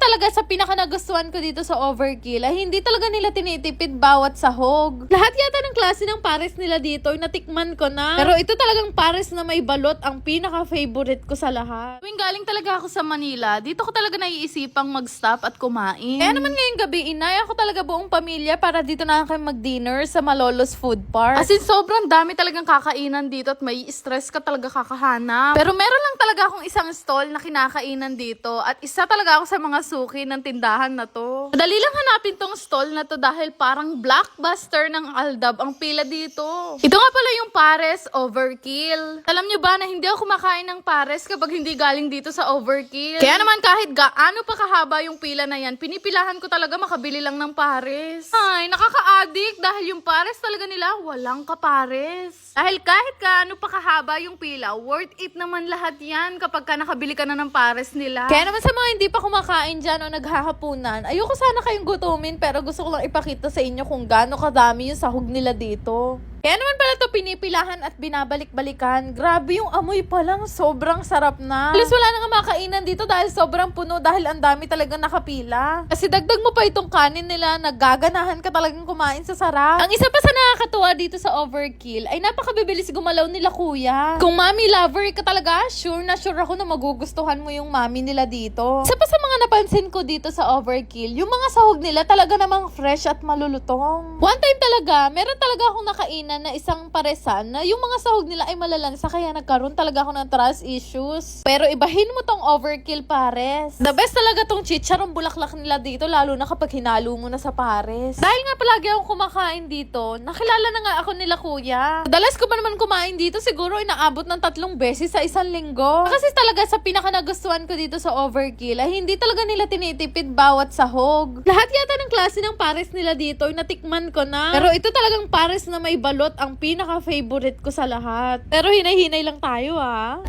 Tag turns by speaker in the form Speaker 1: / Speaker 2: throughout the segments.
Speaker 1: talaga sa pinaka nagustuhan ko dito sa Overkill ay hindi talaga nila tinitipid bawat sahog. Lahat yata ng klase ng pares nila dito ay natikman ko na. Pero ito talagang pares na may balot ang pinaka-favorite ko sa lahat.
Speaker 2: Tuwing galing talaga ako sa Manila, dito ko talaga naiisipang mag-stop at kumain.
Speaker 1: Kaya naman ngayong gabi, inaya ko talaga buong pamilya para dito na kayo mag-dinner sa Malolos Food Park.
Speaker 2: As in, sobrang dami talagang kakainan dito at may stress ka talaga kakahanap. Pero meron lang talaga akong isang stall na kinakainan dito at isa talaga ako sa mga suki ng tindahan na to. Madali lang hanapin tong stall na to dahil parang blockbuster ng Aldab ang pila dito. Ito nga pala yung Pares Overkill. Alam nyo ba na hindi ako kumakain ng pares kapag hindi galing dito sa Overkill? Kaya naman kahit gaano pa kahaba yung pila na yan, pinipilahan ko talaga makabili lang ng pares. Ay, nakaka-addict dahil yung pares talaga nila walang kapares. Dahil kahit gaano pa kahaba yung pila, worth it naman lahat yan kapag ka nakabili ka na ng pares nila.
Speaker 1: Kaya naman sa mga hindi pa kumakain dyan o naghahapunan, ayoko sana kayong gutumin pero gusto ko lang ipakita sa inyo kung gaano kadami yung sahog nila dito. Kaya naman pala to pinipilahan at binabalik-balikan. Grabe yung amoy pa lang, sobrang sarap na. Halos wala nang makainan dito dahil sobrang puno dahil ang dami talagang nakapila. Kasi dagdag mo pa itong kanin nila, naggaganahan ka talagang kumain sa sarap. Ang isa pa sa nakakatuwa dito sa Overkill ay napakabibilis gumalaw nila kuya. Kung mommy lover ka talaga, sure na sure ako na magugustuhan mo yung mommy nila dito. Isa pa sa mga napansin ko dito sa Overkill, yung mga sahog nila talaga namang fresh at malulutong. One time talaga, meron talaga akong nakainan na isang paresan na yung mga sahog nila ay malalansa kaya nagkaroon talaga ako ng trust issues. Pero ibahin mo tong Overkill pares. The best talaga tong chicharong bulaklak nila dito lalo na kapag hinalo mo na sa pares. Dahil nga palagi akong kumakain dito, nakilala na nga ako nila kuya. Madalas ko pa naman kumain dito siguro inaabot ng 3 beses sa isang linggo. Kasi talaga sa pinaka nagustuhan ko dito sa Overkill ay hindi talaga nila tinitipid bawat sahog. Lahat yata ng klase ng pares nila dito ay natikman ko na. Pero ito talagang pares na may balot ang pinaka-favorite ko sa lahat. Pero hinay-hinay lang tayo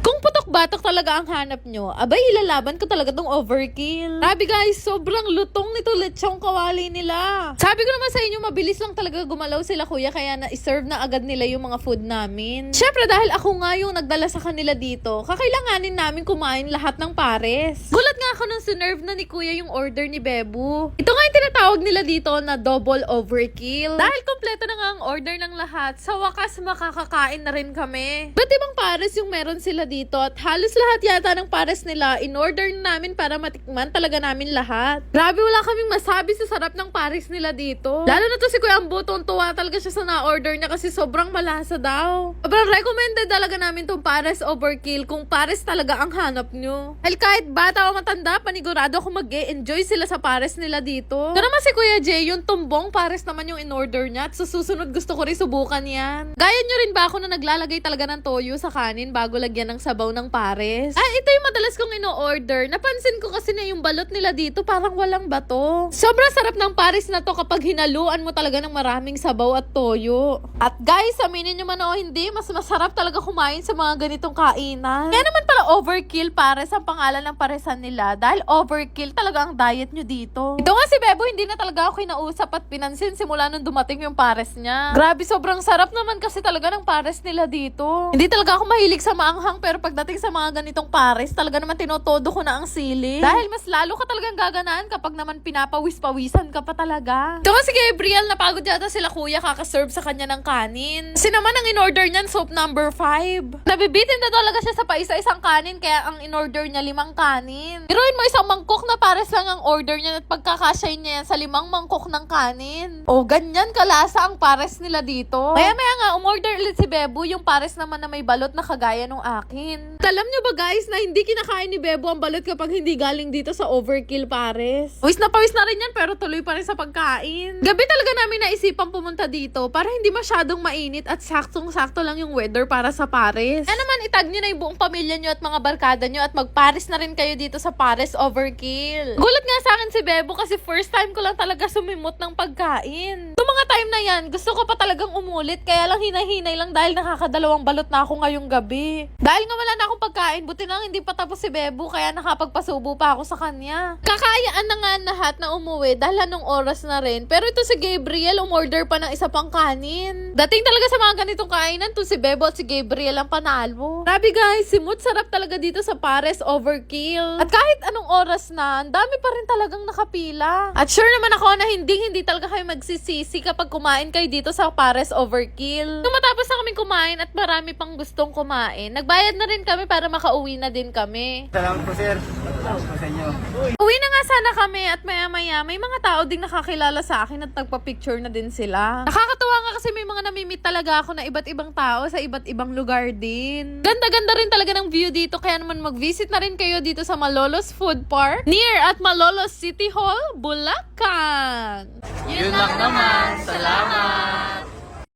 Speaker 1: Kung putok-batok talaga ang hanap nyo, abay ilalaban ko talaga tong Overkill. Grabe guys, sobrang lutong nito lechong kawali nila. Sabi ko naman sa inyo, mabilis lang talaga gumalaw sila kuya kaya na-serve na agad nila yung mga food namin. Syempre dahil ako nga yung nagdala sa kanila dito, kakailanganin namin kumain lahat ng pares. Gulat nga ako nung sinerve na ni kuya yung order ni Bebu. Ito nga yung tinatawag nila dito na double Overkill. Dahil kompleto na nga ang order ng lahat, sa wakas makakakain na rin kami. Ba't ibang pares yung meron sila dito at halos lahat yata ng pares nila in-order namin para matikman talaga namin lahat. Grabe wala kaming masabi sa sarap ng pares nila dito. Lalo na to si Kuya Ambo, tuwa talaga siya sa na-order niya kasi sobrang malasa daw. Sobrang recommended talaga namin tong Pares Overkill kung pares talaga ang hanap nyo. Dahil kahit bata o matanda, panigurado ako mag-e-enjoy sila sa pares nila dito. Ito naman si Kuya Jay, yung tumbong pares naman yung in-order niya at sa susunod gusto ko rin subukan yan. Gaya nyo rin ba ako na naglalagay talaga ng toyo sa kanin bago lagyan ng sabaw ng pares? Ito yung madalas kong ino-order. Napansin ko kasi na yung balot nila dito parang walang bato. Sobrang sarap ng pares na to kapag hinaluan mo talaga ng maraming sabaw at toyo. At guys, aminin nyo man o hindi, mas masarap talaga kumain sa mga ganitong kainan. Kaya naman pala Overkill pares ang pangalan ng paresan nila dahil overkill talaga ang diet nyo dito. Ito nga si Bebo, hindi na talaga ako kinausap at pinansin simula nung dumating yung pares niya. Grabe, sobrang sarap naman kasi talaga ng pares nila dito. Hindi talaga ako mahilig sa maanghang pero pagdating sa mga ganitong pares, talaga naman tinotodo ko na ang sili. Dahil mas lalo ka talagang gaganaan kapag naman pinapawis-pawisan ka pa talaga. Ito nga si Gabriel, napagod yata sila kuya kakaserve sa kanya ng kanin. Kasi naman ang in-order niyan soap number 5. Nabibitin na talaga siya sa paisa-isang kanin kaya ang in-order niya 5 kanin. Biruin mo isang mangkok na pares lang ang order niya at pagkakasya niya yan sa 5 mangkok ng kanin. O ganyan kalasa ang pares nila dito. Maya-maya nga umorder ulit si Bebo yung pares naman na may balot na kagaya nung akin. Alam nyo ba guys na hindi kinakain ni Bebo ang balot kapag hindi galing dito sa Overkill pares? Pawis na rin yan pero tuloy pa rin sa pagkain. Gabi talaga namin naisipang pumunta dito para hindi masyadong mainit at saktong-sakto lang yung weather para sa pares. Kaya naman itag nyo na yung buong pamilya nyo at mga barkada nyo at magpares na rin kayo dito sa Pares Overkill. Gulat nga sa akin si Bebo kasi first time ko lang talaga sumimot ng pagkain. Noong mga time na yan, gusto ko pa talagang umuwi ulit, kaya lang hinahinay lang dahil nakakadalawang balot na ako ngayong gabi. Dahil nga wala na akong pagkain, buti na lang hindi pa tapos si Bebo, kaya nakapagpasubo pa ako sa kanya. Kakayaan na nga lahat na umuwi dahil anong oras na rin. Pero ito si Gabriel, umorder pa ng isa pang kanin. Dating talaga sa mga ganitong kainan, to si Bebo at si Gabriel ang panalo. Grabe guys, simut sarap talaga dito sa Pares Overkill. At kahit anong oras na, ang dami pa rin talagang nakapila. At sure naman ako na hindi talaga kayo magsisisi kapag kumain kayo dito sa Pares Overkill. Nung matapos na kaming kumain at marami pang gustong kumain, nagbayad na rin kami para makauwi na din kami.
Speaker 3: Salamat po, sir. Salamat po sa inyo.
Speaker 1: Uwi na nga sana kami at maya-maya may mga tao ding nakakilala sa akin at nagpa-picture na din sila. Nakakatuwa nga kasi may mga namimit talaga ako na iba't ibang tao sa iba't ibang lugar din. Ganda-ganda rin talaga ng view dito, kaya naman mag-visit na rin kayo dito sa Malolos Food Park near at Malolos City Hall, Bulacan.
Speaker 3: Yun lang naman. Salamat.